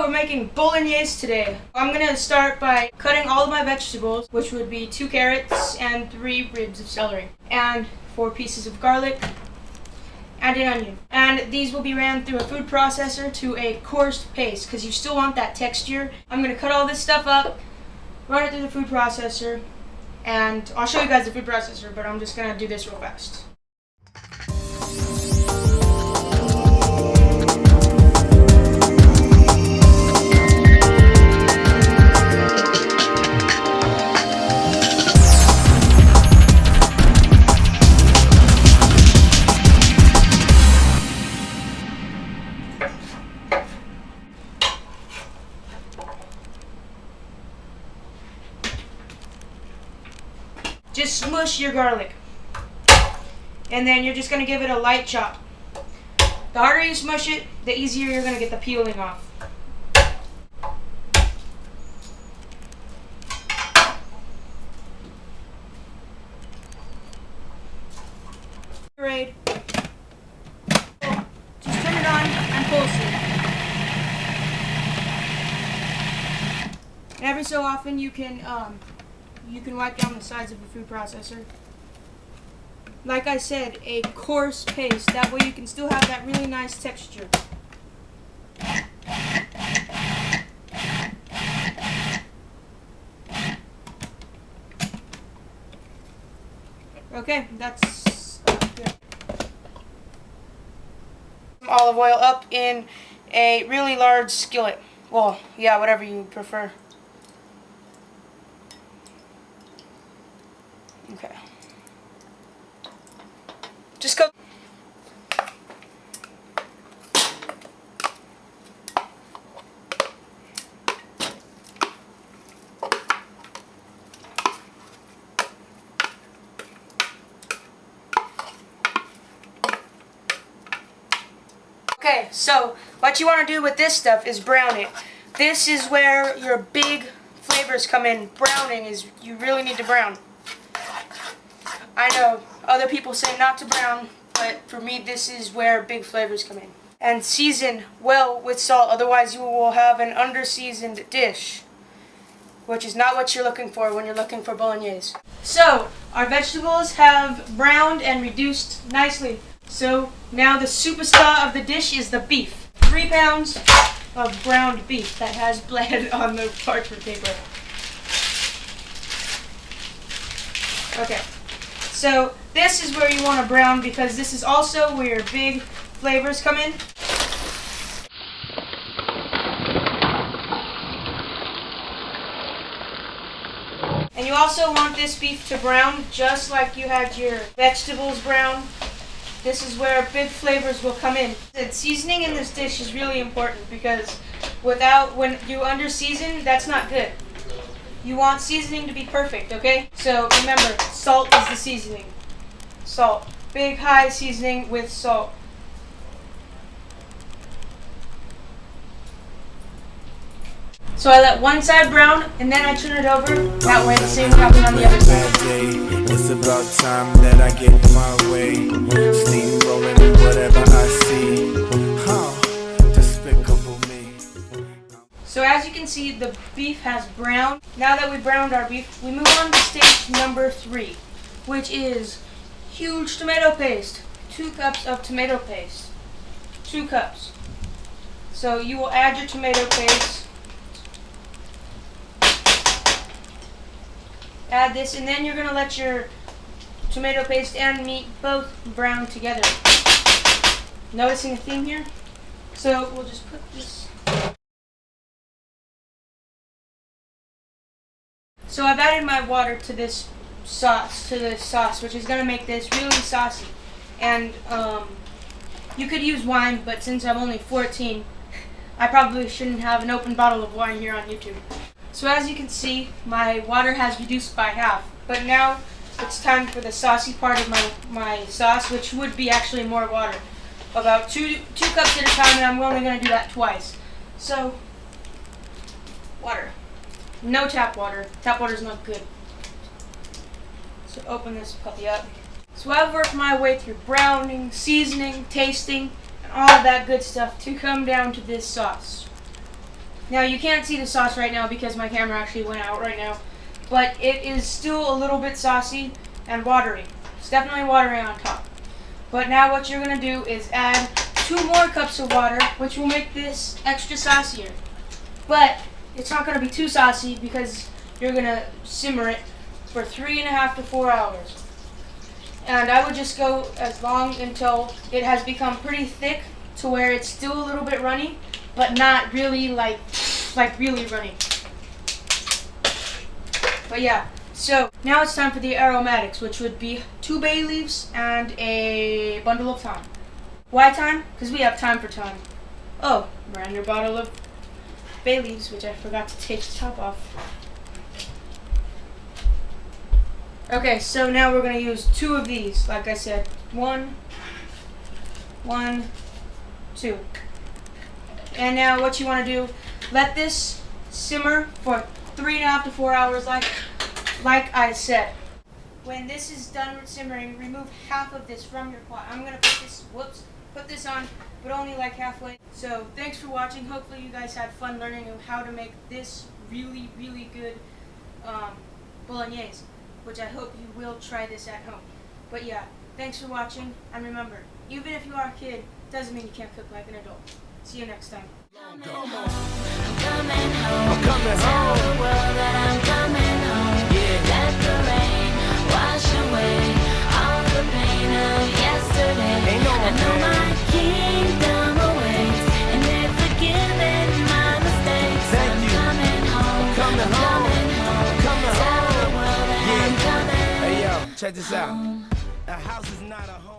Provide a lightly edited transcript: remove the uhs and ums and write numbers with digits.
So we're making bolognese today. I'm gonna start by cutting all of my vegetables, which would be 2 carrots and 3 ribs of celery, and 4 pieces of garlic, and an onion. And these will be ran through a food processor to a coarse paste, because you still want that texture. I'm gonna cut all this stuff up, run it through the food processor, and I'll show you guys the food processor, but I'm just gonna do this real fast. Just smush your garlic, and then you're just going to give it a light chop. The harder you smush it, the easier you're going to get the peeling off. Pureed. Just turn it on and pulse it. And every so often you can wipe down the sides of the food processor. Like I said, a coarse paste. That way you can still have that really nice texture. Okay, that's good. Olive oil up in a really large skillet. Well, yeah, whatever you prefer. Okay. Just go. Okay, so what you want to do with this stuff is brown it. This is where your big flavors come in. Browning is, you really need to brown. I know other people say not to brown, but for me this is where big flavors come in. And season well with salt, otherwise you will have an under-seasoned dish, which is not what you're looking for when you're looking for bolognese. So, our vegetables have browned and reduced nicely. So, now the superstar of the dish is the beef. 3 pounds of ground beef that has bled on the parchment paper. Okay. So this is where you want to brown, because this is also where your big flavors come in. And you also want this beef to brown just like you had your vegetables brown. This is where big flavors will come in. The seasoning in this dish is really important, because when you under season, that's not good. You want seasoning to be perfect, okay? So remember, salt is the seasoning. Salt. Big, high seasoning with salt. So I let one side brown, and then I turn it over. That way the same happens on the other side. It's about time that I get my way. Steamrolling whatever I see. Despicable me. So as you can see, the beef has browned. Now that we browned our beef, we move on to stage number 3, which is huge tomato paste. 2 cups of tomato paste. 2 cups. So you will add your tomato paste. Add this, and then you're going to let your tomato paste and meat both brown together. Noticing a theme here? So we'll just put this. So I've added my water to this sauce, which is going to make this really saucy. And you could use wine, but since I'm only 14, I probably shouldn't have an open bottle of wine here on YouTube. So as you can see, my water has reduced by half. But now it's time for the saucy part of my sauce, which would be actually more water. About two cups at a time, and I'm only going to do that twice. So, water. No tap water. Tap water is not good. So open this puppy up. So I've worked my way through browning, seasoning, tasting, and all of that good stuff to come down to this sauce. Now you can't see the sauce right now because my camera actually went out right now, but it is still a little bit saucy and watery. It's definitely watery on top. But now what you're gonna do is add 2 more cups of water, which will make this extra saucier. But it's not gonna be too saucy because you're gonna simmer it for 3.5 to 4 hours. And I would just go as long until it has become pretty thick to where it's still a little bit runny, but not really like really runny. But yeah, so now it's time for the aromatics, which would be 2 bay leaves and a bundle of thyme. Why thyme? Because we have time for thyme. Oh, brand new bottle of bay leaves, which I forgot to take the top off. Okay, so now we're going to use 2 of these, like I said. 1, 2. And now what you want to do, let this simmer for 3.5 to 4 hours like I said. When this is done with simmering, remove half of this from your pot. I'm going to put this on, but only like halfway. So thanks for watching. Hopefully you guys had fun learning how to make this really, really good Bolognese, which I hope you will try this at home. But yeah, thanks for watching, and remember, even if you are a kid, doesn't mean you can't cook like an adult. See you next time. I'm coming home. I'm coming home. Tell the world that I'm coming home. Yeah. Let the rain wash away all the pain of yesterday. Ain't no I know my kingdom awaits, and they're forgiving my mistakes. Thank I'm you. coming home. I'm coming home. I'm coming Tell home. the world that I'm coming Hey yo, check this out. home. A house is not a home.